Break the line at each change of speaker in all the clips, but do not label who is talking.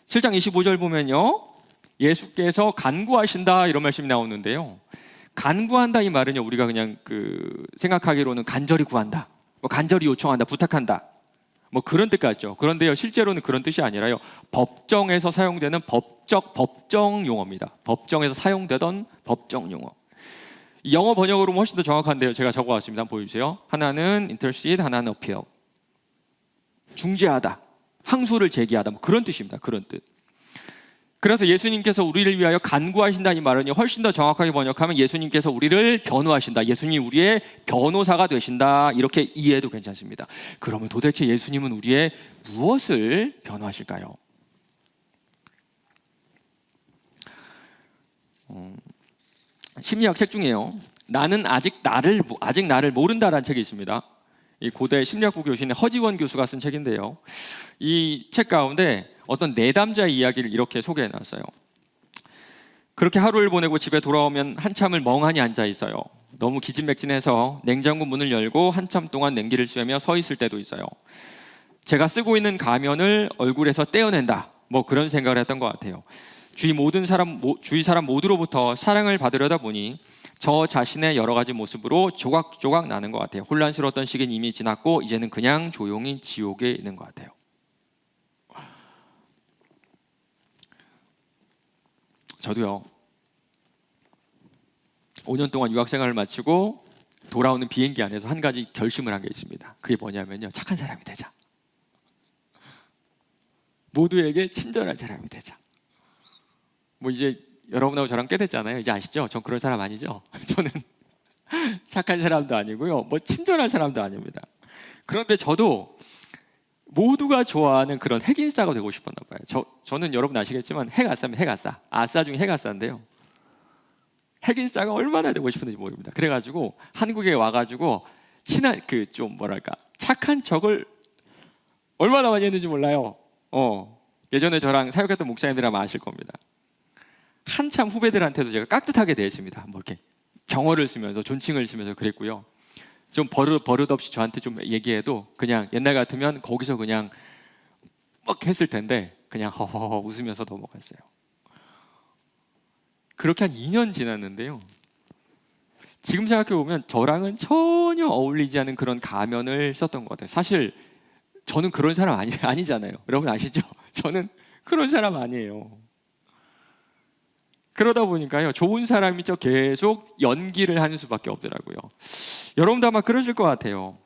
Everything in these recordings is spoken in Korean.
7장 25절 보면요, 예수께서 간구하신다 이런 말씀이 나오는데요, 간구한다 이 말은요, 우리가 그냥 생각하기로는 간절히 구한다, 간절히 요청한다, 부탁한다, 그런 뜻 같죠. 그런데요, 실제로는 그런 뜻이 아니라요, 법정에서 사용되는 법정 용어입니다. 법정에서 사용되던 법정 용어. 영어 번역으로 훨씬 더 정확한데요, 제가 적어왔습니다. 한번 보여주세요. 하나는 intercede, 하나는 appeal. 중재하다, 항소를 제기하다, 그런 뜻입니다. 그런 뜻. 그래서 예수님께서 우리를 위하여 간구하신다 이 말은 훨씬 더 정확하게 번역하면 예수님께서 우리를 변호하신다, 예수님 우리의 변호사가 되신다, 이렇게 이해해도 괜찮습니다. 그러면 도대체 예수님은 우리의 무엇을 변호하실까요? 심리학 책 중에요, 나는 아직 나를 모른다라는 책이 있습니다. 이 고대 심리학부 교수인 허지원 교수가 쓴 책인데요, 이 책 가운데 어떤 내담자의 이야기를 이렇게 소개해놨어요. 그렇게 하루를 보내고 집에 돌아오면 한참을 멍하니 앉아 있어요. 너무 기진맥진해서 냉장고 문을 열고 한참 동안 냉기를 쐬며 서 있을 때도 있어요. 제가 쓰고 있는 가면을 얼굴에서 떼어낸다, 그런 생각을 했던 것 같아요. 주위 사람 모두로부터 사랑을 받으려다 보니 저 자신의 여러 가지 모습으로 조각조각 나는 것 같아요. 혼란스러웠던 시기는 이미 지났고 이제는 그냥 조용히 지옥에 있는 것 같아요. 저도요, 5년 동안 유학생활을 마치고 돌아오는 비행기 안에서 한 가지 결심을 한 게 있습니다. 그게 뭐냐면요, 착한 사람이 되자. 모두에게 친절한 사람이 되자. 이제 여러분하고 저랑 꽤 됐잖아요. 이제 아시죠? 전 그런 사람 아니죠? 저는 착한 사람도 아니고요, 친절한 사람도 아닙니다. 그런데 저도 모두가 좋아하는 그런 핵인싸가 되고 싶었나 봐요. 저는 여러분 아시겠지만 핵아싸입니다. 핵아싸. 아싸 중에 핵아싸인데요, 핵인싸가 얼마나 되고 싶었는지 모릅니다. 그래가지고 한국에 와가지고 착한 척을 얼마나 많이 했는지 몰라요. 예전에 저랑 사역했던 목사님들이라면 아실 겁니다. 한참 후배들한테도 제가 깍듯하게 대했습니다. 이렇게 경어를 쓰면서, 존칭을 쓰면서 그랬고요. 좀 버릇없이 저한테 좀 얘기해도 그냥 옛날 같으면 거기서 그냥 막 했을 텐데 그냥 허허허 웃으면서 넘어갔어요. 그렇게 한 2년 지났는데요, 지금 생각해보면 저랑은 전혀 어울리지 않은 그런 가면을 썼던 것 같아요. 사실 저는 그런 사람 아니잖아요. 여러분 아시죠? 저는 그런 사람 아니에요. 그러다 보니까요, 좋은 사람이죠, 계속 연기를 하는 수밖에 없더라고요. 여러분도 아마 그러실 것 같아요.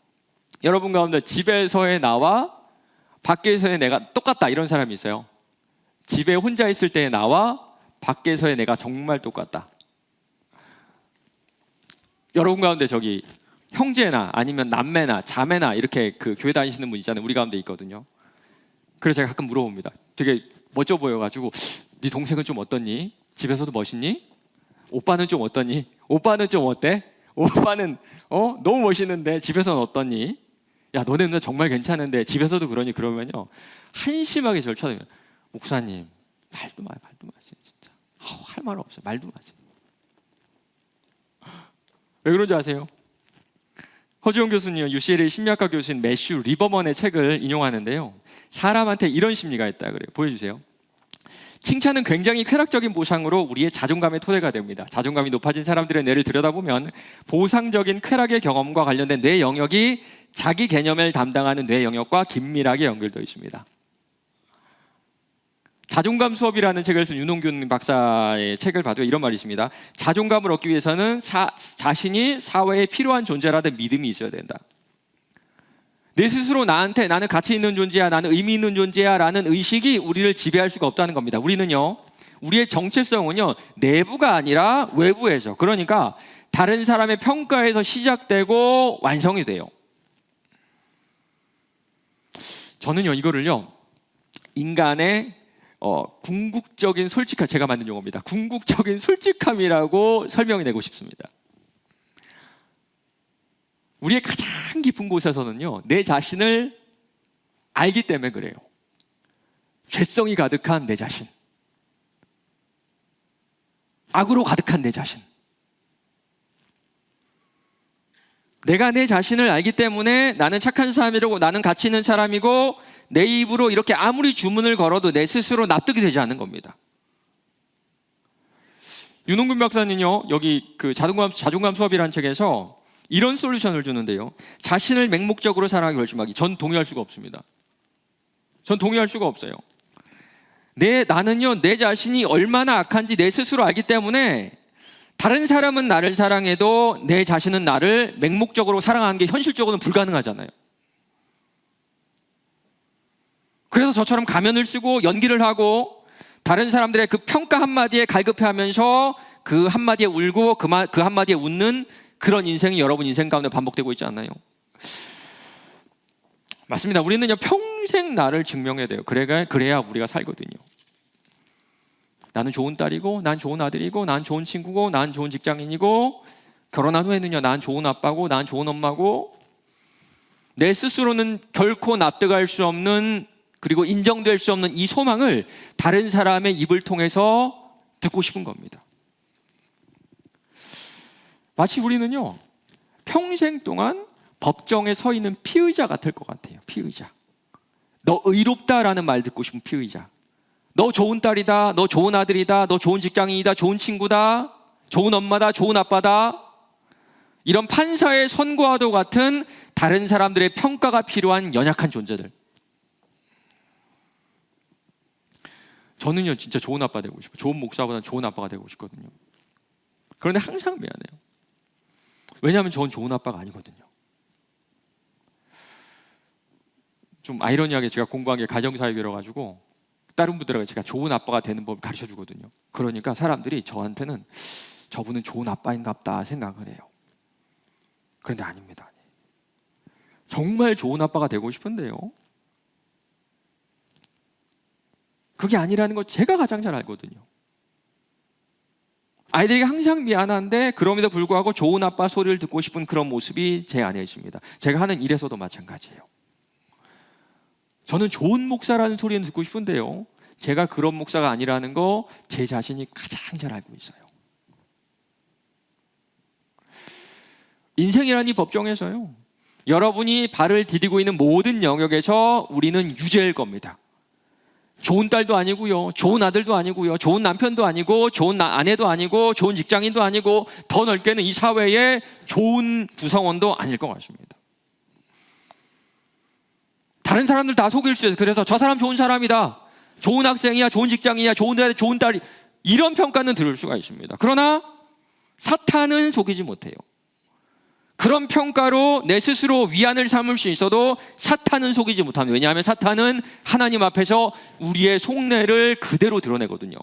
여러분 가운데 집에서의 나와 밖에서의 내가 똑같다 이런 사람이 있어요. 집에 혼자 있을 때의 나와 밖에서의 내가 정말 똑같다. 여러분 가운데 저기 형제나 아니면 남매나 자매나 이렇게 교회 다니시는 분 있잖아요. 우리 가운데 있거든요. 그래서 제가 가끔 물어봅니다. 되게 멋져 보여가지고, 네 동생은 좀 어떻니? 집에서도 멋있니? 오빠는 좀 어떠니? 오빠는 좀 어때? 오빠는 너무 멋있는데 집에서는 어떠니? 야, 너네는 정말 괜찮은데 집에서도 그러니? 그러면요, 한심하게 저를 쳐다보면, 목사님 말도 마세요. 진짜 할 말 없어요. 말도 마세요. 왜 그런지 아세요? 허지용 교수님, UCLA 심리학과 교수인 매슈 리버먼의 책을 인용하는데요, 사람한테 이런 심리가 있다 그래요. 보여주세요. 칭찬은 굉장히 쾌락적인 보상으로 우리의 자존감의 토대가 됩니다. 자존감이 높아진 사람들의 뇌를 들여다보면 보상적인 쾌락의 경험과 관련된 뇌 영역이 자기 개념을 담당하는 뇌 영역과 긴밀하게 연결되어 있습니다. 자존감 수업이라는 책을 쓴 윤홍균 박사의 책을 봐도 이런 말이 있습니다. 자존감을 얻기 위해서는 자신이 사회에 필요한 존재라는 믿음이 있어야 된다. 내 스스로 나한테 나는 가치 있는 존재야, 나는 의미 있는 존재야 라는 의식이 우리를 지배할 수가 없다는 겁니다. 우리는요, 우리의 정체성은요, 내부가 아니라 외부에서, 그러니까 다른 사람의 평가에서 시작되고 완성이 돼요. 저는요, 이거를요, 인간의 궁극적인 솔직함, 제가 만든 용어입니다. 궁극적인 솔직함이라고 설명해내고 싶습니다. 우리의 가장 깊은 곳에서는요, 내 자신을 알기 때문에 그래요. 죄성이 가득한 내 자신, 악으로 가득한 내 자신, 내가 내 자신을 알기 때문에 나는 착한 사람이라고, 나는 가치 있는 사람이고, 내 입으로 이렇게 아무리 주문을 걸어도 내 스스로 납득이 되지 않는 겁니다. 윤홍근 박사는요, 여기 그 자존감 수업이라는 책에서 이런 솔루션을 주는데요. 자신을 맹목적으로 사랑하기 결심하기. 전 동의할 수가 없습니다. 전 동의할 수가 없어요. 나는요, 내 자신이 얼마나 악한지 내 스스로 알기 때문에 다른 사람은 나를 사랑해도 내 자신은 나를 맹목적으로 사랑하는 게 현실적으로는 불가능하잖아요. 그래서 저처럼 가면을 쓰고 연기를 하고 다른 사람들의 그 평가 한마디에 갈급해하면서 그 한마디에 울고 그 한마디에 웃는 그런 인생이 여러분 인생 가운데 반복되고 있지 않나요? 맞습니다. 우리는요, 평생 나를 증명해야 돼요. 그래야 우리가 살거든요. 나는 좋은 딸이고, 난 좋은 아들이고, 난 좋은 친구고, 난 좋은 직장인이고, 결혼한 후에는요, 난 좋은 아빠고, 난 좋은 엄마고, 내 스스로는 결코 납득할 수 없는, 그리고 인정될 수 없는 이 소망을 다른 사람의 입을 통해서 듣고 싶은 겁니다. 마치 우리는요, 평생 동안 법정에 서 있는 피의자 같을 것 같아요. 피의자. 너 의롭다라는 말 듣고 싶은 피의자. 너 좋은 딸이다, 너 좋은 아들이다, 너 좋은 직장인이다, 좋은 친구다, 좋은 엄마다, 좋은 아빠다. 이런 판사의 선고와도 같은 다른 사람들의 평가가 필요한 연약한 존재들. 저는요, 진짜 좋은 아빠 되고 싶어요. 좋은 목사보다는 좋은 아빠가 되고 싶거든요. 그런데 항상 미안해요. 왜냐하면 저는 좋은 아빠가 아니거든요. 좀 아이러니하게 제가 공부한 게 가정사역이라 가지고 다른 분들에게 제가 좋은 아빠가 되는 법을 가르쳐 주거든요. 그러니까 사람들이 저한테는 저분은 좋은 아빠인가 보다 생각을 해요. 그런데 아닙니다. 정말 좋은 아빠가 되고 싶은데요, 그게 아니라는 거 제가 가장 잘 알거든요. 아이들에게 항상 미안한데 그럼에도 불구하고 좋은 아빠 소리를 듣고 싶은 그런 모습이 제 안에 있습니다. 제가 하는 일에서도 마찬가지예요. 저는 좋은 목사라는 소리는 듣고 싶은데요, 제가 그런 목사가 아니라는 거 제 자신이 가장 잘 알고 있어요. 인생이라는 이 법정에서요, 여러분이 발을 디디고 있는 모든 영역에서 우리는 유죄일 겁니다. 좋은 딸도 아니고요, 좋은 아들도 아니고요, 좋은 남편도 아니고, 좋은 아내도 아니고, 좋은 직장인도 아니고, 더 넓게는 이 사회의 좋은 구성원도 아닐 것 같습니다. 다른 사람들 다 속일 수 있어요. 그래서 저 사람 좋은 사람이다, 좋은 학생이야, 좋은 직장이야, 좋은 애, 좋은 딸이, 이런 평가는 들을 수가 있습니다. 그러나 사탄은 속이지 못해요. 그런 평가로 내 스스로 위안을 삼을 수 있어도 사탄은 속이지 못합니다. 왜냐하면 사탄은 하나님 앞에서 우리의 속내를 그대로 드러내거든요.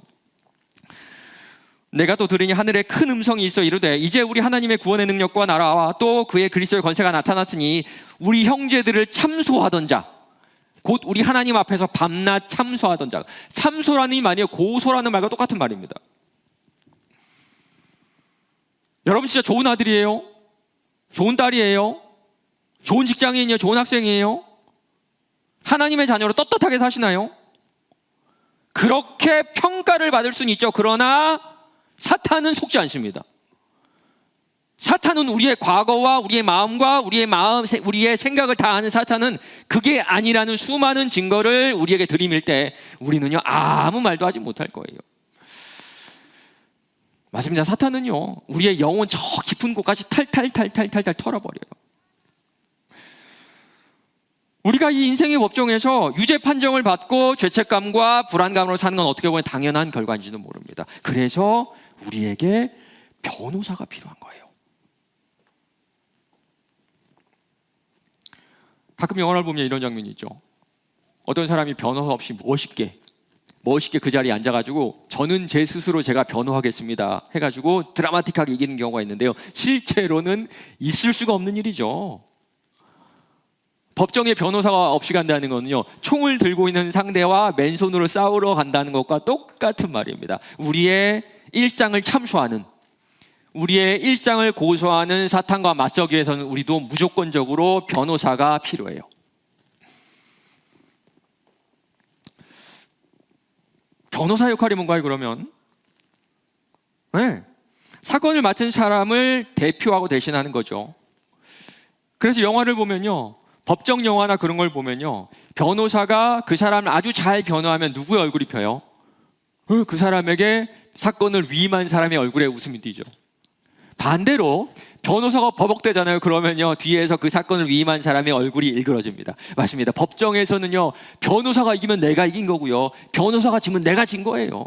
내가 또 들으니 하늘에 큰 음성이 있어 이르되 이제 우리 하나님의 구원의 능력과 나라와 또 그의 그리스도의 권세가 나타났으니 우리 형제들을 참소하던 자, 곧 우리 하나님 앞에서 밤낮 참소하던 자. 참소라는 이 말이요, 고소라는 말과 똑같은 말입니다. 여러분 진짜 좋은 아들이에요? 좋은 딸이에요? 좋은 직장인이에요? 좋은 학생이에요? 하나님의 자녀로 떳떳하게 사시나요? 그렇게 평가를 받을 수는 있죠. 그러나 사탄은 속지 않습니다. 사탄은 우리의 과거와 우리의 마음과 우리의 생각을 다 아는 사탄은 그게 아니라는 수많은 증거를 우리에게 들이밀 때 우리는요, 아무 말도 하지 못할 거예요. 맞습니다. 사탄은요, 우리의 영혼 저 깊은 곳까지 탈탈 털어버려요. 우리가 이 인생의 법정에서 유죄 판정을 받고 죄책감과 불안감으로 사는 건 어떻게 보면 당연한 결과인지도 모릅니다. 그래서 우리에게 변호사가 필요한 거예요. 가끔 영화를 보면 이런 장면이 있죠. 어떤 사람이 변호사 없이 멋있게 그 자리에 앉아가지고 저는 제 스스로 제가 변호하겠습니다 해가지고 드라마틱하게 이기는 경우가 있는데요, 실제로는 있을 수가 없는 일이죠. 법정에 변호사가 없이 간다는 거는요, 총을 들고 있는 상대와 맨손으로 싸우러 간다는 것과 똑같은 말입니다. 우리의 일상을 참소하는, 우리의 일상을 고소하는 사탄과 맞서기 위해서는 우리도 무조건적으로 변호사가 필요해요. 변호사 역할이 뭔가요, 그러면? 네. 사건을 맡은 사람을 대표하고 대신하는 거죠. 그래서 영화를 보면요, 법정 영화나 그런 걸 보면요, 변호사가 그 사람을 아주 잘 변호하면 누구의 얼굴이 펴요? 그 사람에게 사건을 위임한 사람의 얼굴에 웃음이 띄죠. 반대로 변호사가 버벅대잖아요. 그러면요, 뒤에서 그 사건을 위임한 사람의 얼굴이 일그러집니다. 맞습니다. 법정에서는요, 변호사가 이기면 내가 이긴 거고요, 변호사가 지면 내가 진 거예요.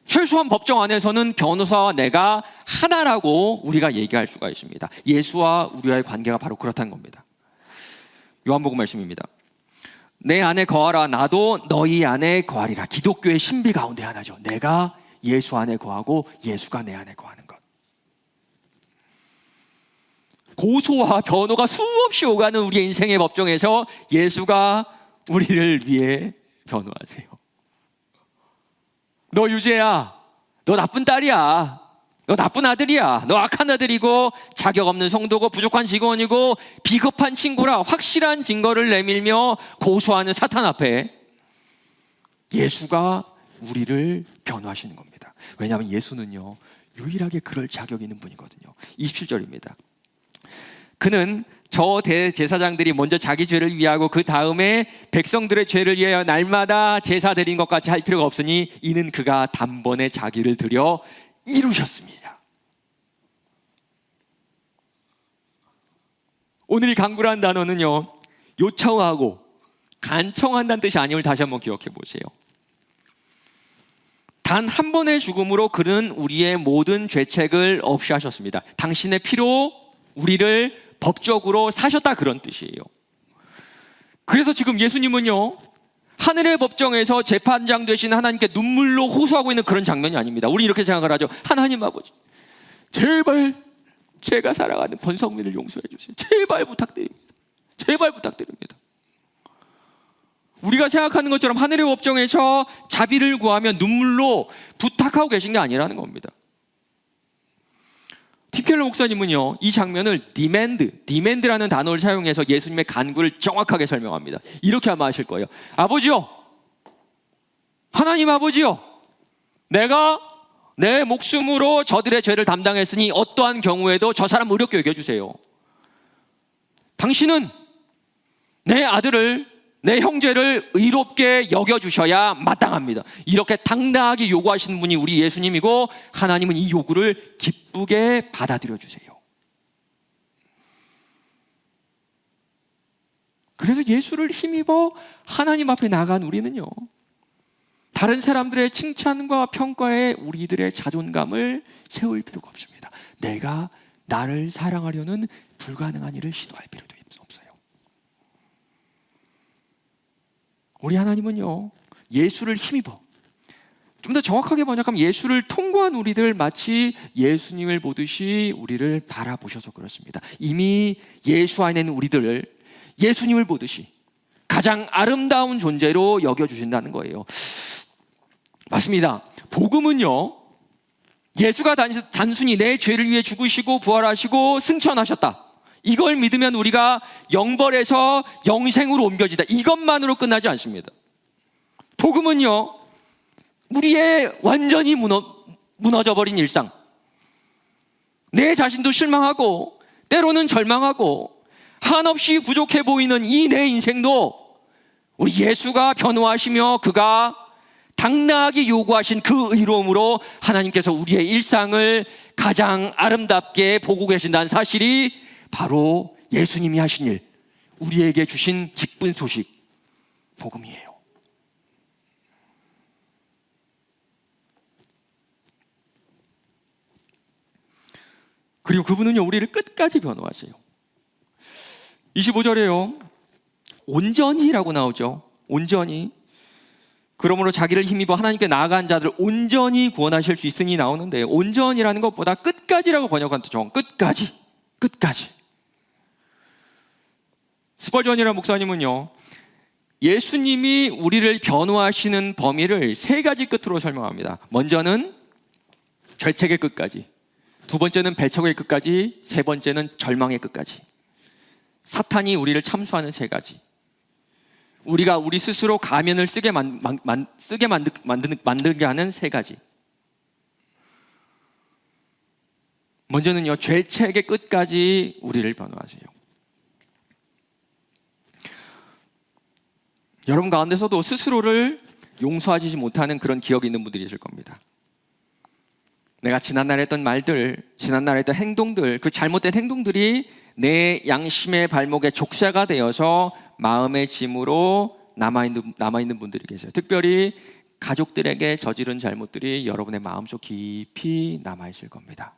최소한 법정 안에서는 변호사와 내가 하나라고 우리가 얘기할 수가 있습니다. 예수와 우리와의 관계가 바로 그렇다는 겁니다. 요한복음 말씀입니다. 내 안에 거하라, 나도 너희 안에 거하리라. 기독교의 신비 가운데 하나죠. 내가 예수 안에 거하고 예수가 내 안에 거하는 것. 고소와 변호가 수없이 오가는 우리의 인생의 법정에서 예수가 우리를 위해 변호하세요. 너 유재야, 너 나쁜 딸이야, 너 나쁜 아들이야, 너 악한 아들이고 자격 없는 성도고 부족한 직원이고 비겁한 친구라 확실한 증거를 내밀며 고소하는 사탄 앞에 예수가 우리를 변호하시는 겁니다. 왜냐하면 예수는요, 유일하게 그럴 자격이 있는 분이거든요. 27절입니다. 그는 저 대제사장들이 먼저 자기 죄를 위하고 그 다음에 백성들의 죄를 위하여 날마다 제사 드린 것 같이 할 필요가 없으니 이는 그가 단번에 자기를 드려 이루셨습니다. 오늘 이 강구라는 단어는요, 요청하고 간청한다는 뜻이 아님을 다시 한번 기억해 보세요. 단 한 번의 죽음으로 그는 우리의 모든 죄책을 없이 하셨습니다. 당신의 피로 우리를 법적으로 사셨다, 그런 뜻이에요. 그래서 지금 예수님은요, 하늘의 법정에서 재판장 되신 하나님께 눈물로 호소하고 있는 그런 장면이 아닙니다. 우리 이렇게 생각을 하죠. 하나님 아버지, 제발 제가 살아가는 권성민을 용서해 주세요. 제발 부탁드립니다. 제발 부탁드립니다. 우리가 생각하는 것처럼 하늘의 법정에서 자비를 구하며 눈물로 부탁하고 계신 게 아니라는 겁니다. 팀켈러 목사님은요, 이 장면을 디맨드라는 단어를 사용해서 예수님의 간구를 정확하게 설명합니다. 이렇게 아마 하실 거예요. 아버지요, 하나님 아버지요, 내가 내 목숨으로 저들의 죄를 담당했으니 어떠한 경우에도 저 사람 의롭게 여겨주세요. 당신은 내 아들을, 내 형제를 의롭게 여겨주셔야 마땅합니다. 이렇게 당당하게 요구하시는 분이 우리 예수님이고, 하나님은 이 요구를 기쁘게 받아들여 주세요. 그래서 예수를 힘입어 하나님 앞에 나간 우리는요, 다른 사람들의 칭찬과 평가에 우리들의 자존감을 세울 필요가 없습니다. 내가 나를 사랑하려는 불가능한 일을 시도할 필요도 없어요. 우리 하나님은요, 예수를 힘입어, 좀 더 정확하게 번역하면 예수를 통과한 우리들 마치 예수님을 보듯이 우리를 바라보셔서 그렇습니다. 이미 예수 안에 있는 우리들을 예수님을 보듯이 가장 아름다운 존재로 여겨주신다는 거예요. 맞습니다. 복음은요, 예수가 단순히 내 죄를 위해 죽으시고 부활하시고 승천하셨다, 이걸 믿으면 우리가 영벌에서 영생으로 옮겨지다, 이것만으로 끝나지 않습니다. 복음은요, 우리의 완전히 무너져버린 일상, 내 자신도 실망하고 때로는 절망하고 한없이 부족해 보이는 이 내 인생도 우리 예수가 변호하시며 그가 당당하게 요구하신 그 의로움으로 하나님께서 우리의 일상을 가장 아름답게 보고 계신다는 사실이 바로 예수님이 하신 일, 우리에게 주신 기쁜 소식, 복음이에요. 그리고 그분은요, 우리를 끝까지 변호하세요. 25절에요, 온전히라고 나오죠. 온전히. 그러므로 자기를 힘입어 하나님께 나아간 자들 온전히 구원하실 수 있으니 나오는데, 온전이라는 것보다 끝까지라고 번역한 뜻은 끝까지, 끝까지. 스펄전이라는 목사님은요, 예수님이 우리를 변호하시는 범위를 세 가지 끝으로 설명합니다. 먼저는 죄책의 끝까지, 두 번째는 배척의 끝까지, 세 번째는 절망의 끝까지. 사탄이 우리를 참수하는 세 가지, 우리가 우리 스스로 가면을 쓰게 만들게 하는 세 가지. 먼저는요, 죄책의 끝까지 우리를 변호하세요. 여러분 가운데서도 스스로를 용서하지 못하는 그런 기억이 있는 분들이 있을 겁니다. 내가 지난날에 했던 말들, 지난날에 했던 행동들, 그 잘못된 행동들이 내 양심의 발목에 족쇄가 되어서 마음의 짐으로 남아있는 분들이 계세요. 특별히 가족들에게 저지른 잘못들이 여러분의 마음속 깊이 남아있을 겁니다.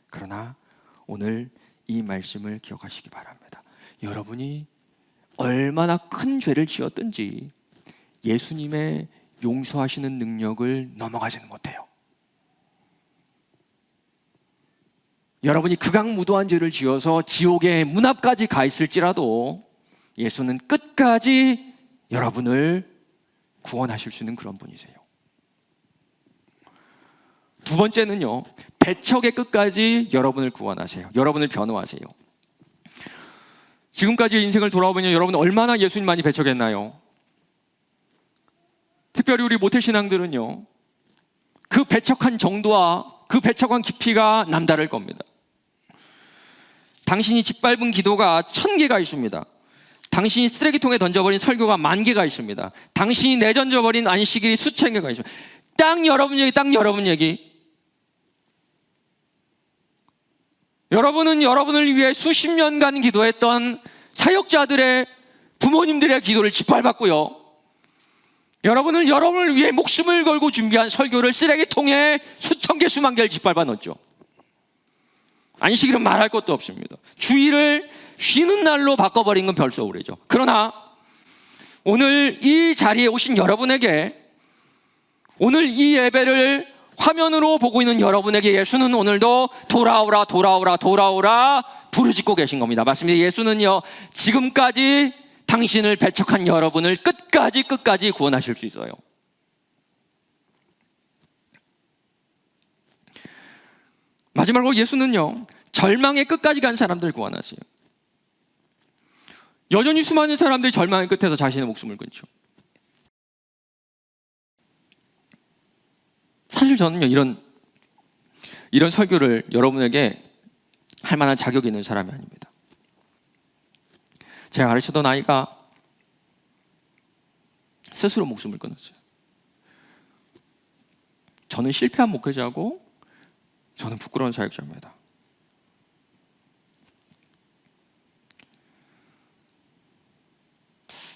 그러나 오늘 이 말씀을 기억하시기 바랍니다. 여러분이 얼마나 큰 죄를 지었든지 예수님의 용서하시는 능력을 넘어가지는 못해요. 여러분이 극악무도한 죄를 지어서 지옥의 문 앞까지 가 있을지라도 예수는 끝까지 여러분을 구원하실 수 있는 그런 분이세요. 두 번째는요, 배척의 끝까지 여러분을 구원하세요. 여러분을 변호하세요. 지금까지의 인생을 돌아보면 여러분 얼마나 예수님 많이 배척했나요? 특별히 우리 모태신앙들은요, 그 배척한 정도와 그 배척한 깊이가 남다를 겁니다. 당신이 짓밟은 기도가 1000개가 있습니다. 당신이 쓰레기통에 던져버린 설교가 10,000개가 있습니다. 당신이 내던져버린 안식일이 수천 개가 있습니다. 딱 여러분 얘기, 딱 여러분 얘기. 여러분은 여러분을 위해 수십 년간 기도했던 사역자들의 부모님들의 기도를 짓밟았고요, 여러분을 여러분을 위해 목숨을 걸고 준비한 설교를 쓰레기통에 수천 개 수만 개를 짓밟아 넣었죠. 안식일은 말할 것도 없습니다. 주일을 쉬는 날로 바꿔버린 건 별수 오래죠. 그러나 오늘 이 자리에 오신 여러분에게, 오늘 이 예배를 화면으로 보고 있는 여러분에게 예수는 오늘도 돌아오라 돌아오라 돌아오라 부르짖고 계신 겁니다. 맞습니다. 예수는요, 지금까지 당신을 배척한 여러분을 끝까지 구원하실 수 있어요. 마지막으로 예수는요, 절망의 끝까지 간 사람들 구원하세요. 여전히 수많은 사람들이 절망의 끝에서 자신의 목숨을 끊죠. 사실 저는요, 이런 설교를 여러분에게 할 만한 자격이 있는 사람이 아닙니다. 제가 가르치던 아이가 스스로 목숨을 끊었어요. 저는 실패한 목회자고 저는 부끄러운 사역자입니다.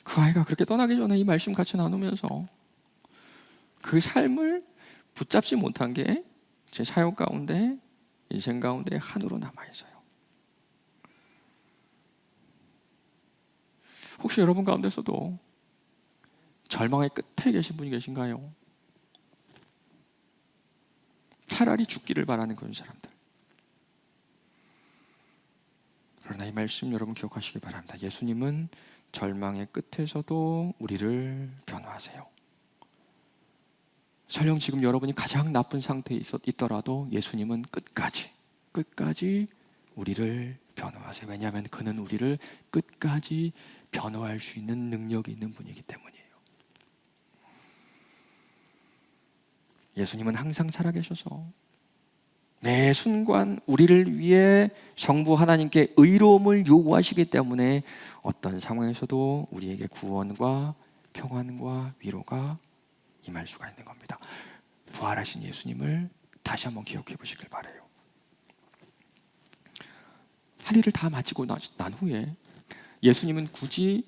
그 아이가 그렇게 떠나기 전에 이 말씀 같이 나누면서 그 삶을 붙잡지 못한 게 제 사역 가운데, 인생 가운데 한으로 남아있어요. 혹시 여러분 가운데서도 절망의 끝에 계신 분이 계신가요? 차라리 죽기를 바라는 그런 사람들. 그러나 이 말씀 여러분 기억하시기 바랍니다. 예수님은 절망의 끝에서도 우리를 변호하세요. 설령 지금 여러분이 가장 나쁜 상태에 있더라도 예수님은 끝까지 우리를 변호하세요. 왜냐하면 그는 우리를 끝까지 변호할 수 있는 능력이 있는 분이기 때문이에요. 예수님은 항상 살아계셔서 매 순간 우리를 위해 성부 하나님께 의로움을 요구하시기 때문에 어떤 상황에서도 우리에게 구원과 평안과 위로가 임할 수가 있는 겁니다. 부활하신 예수님을 다시 한번 기억해 보시길 바라요. 할 일을 다 마치고 난 후에 예수님은 굳이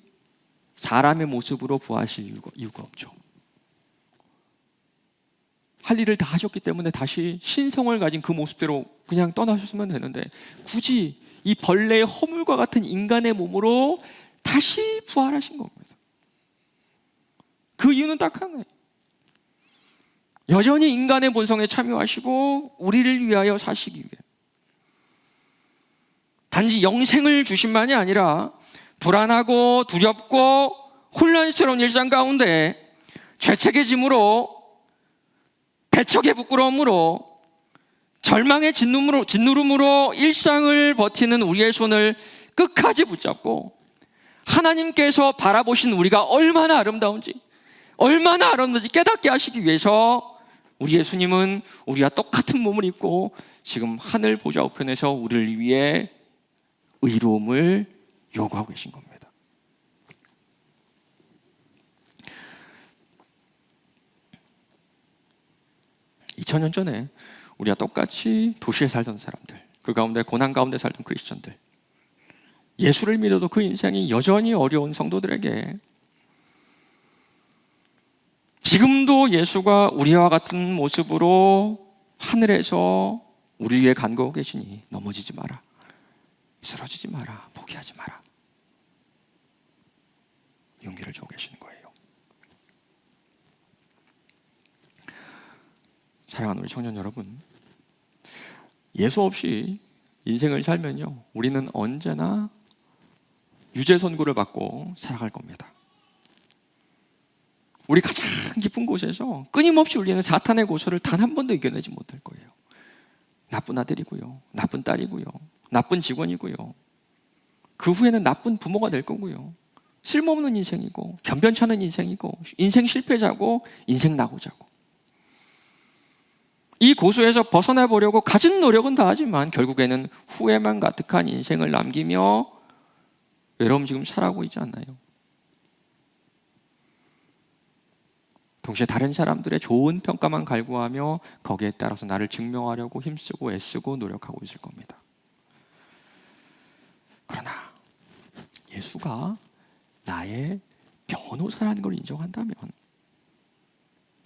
사람의 모습으로 부활하실 이유가 없죠. 할 일을 다 하셨기 때문에 다시 신성을 가진 그 모습대로 그냥 떠나셨으면 되는데 굳이 이 벌레의 허물과 같은 인간의 몸으로 다시 부활하신 겁니다. 그 이유는 딱 하나예요. 여전히 인간의 본성에 참여하시고 우리를 위하여 사시기 위해, 단지 영생을 주신만이 아니라 불안하고 두렵고 혼란스러운 일상 가운데 죄책의 짐으로, 배척의 부끄러움으로, 절망의 짓누름으로 일상을 버티는 우리의 손을 끝까지 붙잡고 하나님께서 바라보신 우리가 얼마나 아름다운지 깨닫게 하시기 위해서 우리 예수님은 우리와 똑같은 몸을 입고 지금 하늘 보좌 우편에서 우리를 위해 의로움을 요구하고 계신 겁니다. 2000년 전에 우리가 똑같이 도시에 살던 사람들, 그 가운데 고난 가운데 살던 크리스천들, 예수를 믿어도 그 인생이 여전히 어려운 성도들에게 지금도 예수가 우리와 같은 모습으로 하늘에서 우리 위해 간구하고 계시니 넘어지지 마라, 쓰러지지 마라, 포기하지 마라, 용기를 주고 계시는 거예요. 사랑하는 우리 청년 여러분, 예수 없이 인생을 살면요, 우리는 언제나 유죄 선고를 받고 살아갈 겁니다. 우리 가장 깊은 곳에서 끊임없이 울리는 사탄의 고소를 단 한 번도 이겨내지 못할 거예요. 나쁜 아들이고요, 나쁜 딸이고요, 나쁜 직원이고요, 그 후에는 나쁜 부모가 될 거고요, 쓸모없는 인생이고 변변찮은 인생이고 인생 실패자고 인생 낙오자고, 이 고소에서 벗어나 보려고 가진 노력은 다하지만 결국에는 후회만 가득한 인생을 남기며 외로움 지금 살아가고 있지 않나요? 동시에 다른 사람들의 좋은 평가만 갈구하며 거기에 따라서 나를 증명하려고 힘쓰고 애쓰고 노력하고 있을 겁니다. 그러나 예수가 나의 변호사라는 걸 인정한다면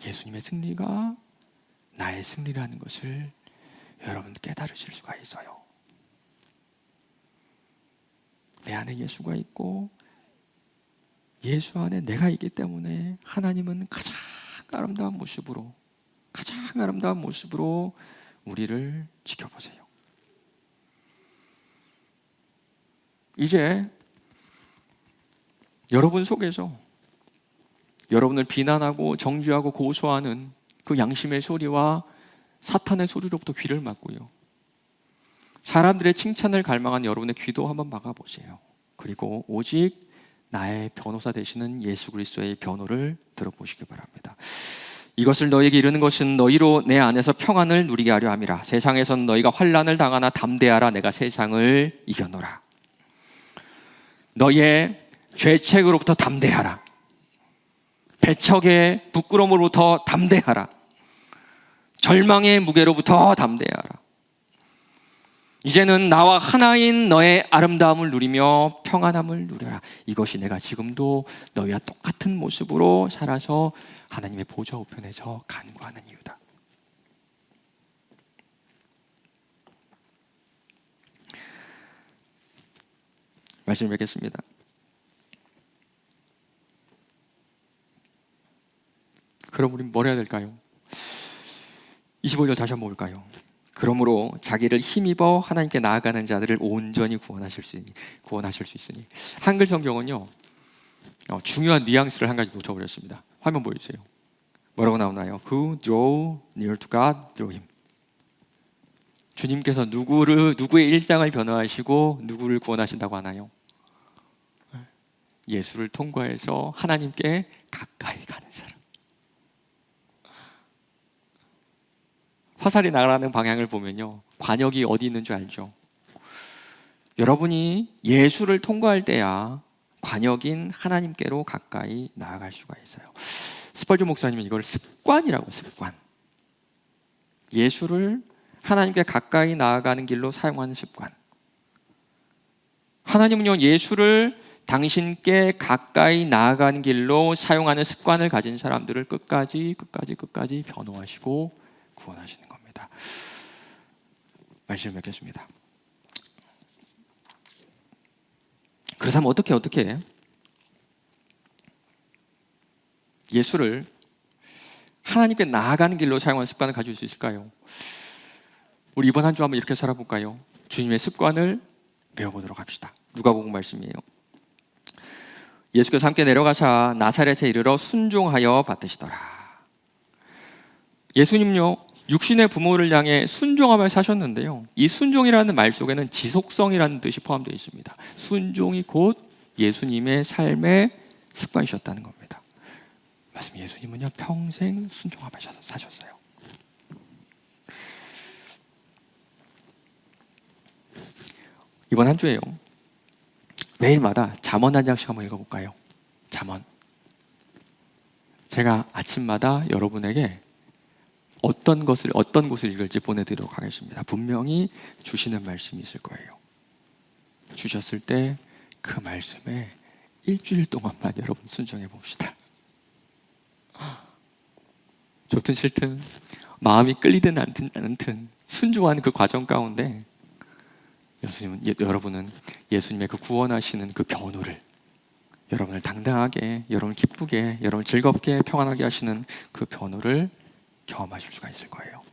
예수님의 승리가 나의 승리라는 것을 여러분 깨달으실 수가 있어요. 내 안에 예수가 있고 예수 안에 내가 있기 때문에 하나님은 가장 아름다운 모습으로 우리를 지켜보세요. 이제 여러분 속에서 여러분을 비난하고 정죄하고 고소하는 그 양심의 소리와 사탄의 소리로부터 귀를 막고요, 사람들의 칭찬을 갈망한 여러분의 귀도 한번 막아보세요. 그리고 오직 나의 변호사 되시는 예수 그리스도의 변호를 들어보시기 바랍니다. 이것을 너에게 이르는 것은 너희로 내 안에서 평안을 누리게 하려 함이라. 세상에선 너희가 환난을 당하나 담대하라. 내가 세상을 이겨노라. 너희의 죄책으로부터 담대하라. 배척의 부끄러움으로부터 담대하라. 절망의 무게로부터 담대하라. 이제는 나와 하나인 너의 아름다움을 누리며 평안함을 누려라. 이것이 내가 지금도 너희와 똑같은 모습으로 살아서 하나님의 보좌 우편에서 간구하는 이유다. 말씀 뵙겠습니다. 그럼 우린 뭘 해야 될까요? 25절 다시 한번 볼까요? 그러므로 자기를 힘입어 하나님께 나아가는 자들을 온전히 구원하실 수 있으니. 한글 성경은요, 중요한 뉘앙스를 한 가지 놓쳐버렸습니다. 화면 보여주세요. 뭐라고 나오나요? Who draw near to God through him. 주님께서 누구의 일상을 변화하시고 누구를 구원하신다고 하나요? 예수를 통과해서 하나님께 가까이 가는 사람. 화살이 날아가는 방향을 보면요, 관역이 어디 있는 줄 알죠? 여러분이 예수를 통과할 때야 관역인 하나님께로 가까이 나아갈 수가 있어요. 스펄전 목사님은 이걸 습관이라고, 습관. 예수를 하나님께 가까이 나아가는 길로 사용하는 습관. 하나님은요, 예수를 당신께 가까이 나아가는 길로 사용하는 습관을 가진 사람들을 끝까지 변호하시고 구원하시는 겁니다. 말씀 맺겠습니다. 그렇다면 어떻게 해? 예수를 하나님께 나아가는 길로 사용하는 습관을 가질 수 있을까요? 우리 이번 한 주 한번 이렇게 살아볼까요? 주님의 습관을 배워보도록 합시다. 누가복음 말씀이에요. 예수께서 함께 내려가사 나사렛에 이르러 순종하여 받으시더라. 예수님요, 육신의 부모를 향해 순종하며 사셨는데요, 이 순종이라는 말 속에는 지속성이라는 뜻이 포함되어 있습니다. 순종이 곧 예수님의 삶의 습관이셨다는 겁니다. 말씀, 예수님은요 평생 순종하며 사셨어요. 이번 한 주에요, 매일마다 잠언 한 장씩 한번 읽어볼까요? 잠언. 제가 아침마다 여러분에게 어떤 곳을 읽을지 보내드리도록 하겠습니다. 분명히 주시는 말씀이 있을 거예요. 주셨을 때 그 말씀에 일주일 동안만 여러분 순종해 봅시다. 좋든 싫든 마음이 끌리든 않든 순종하는 그 과정 가운데 여러분은 예수님의 그 구원하시는 그 변호를, 여러분을 당당하게, 여러분을 기쁘게, 여러분을 즐겁게 평안하게 하시는 그 변호를 경험하실 수가 있을 거예요.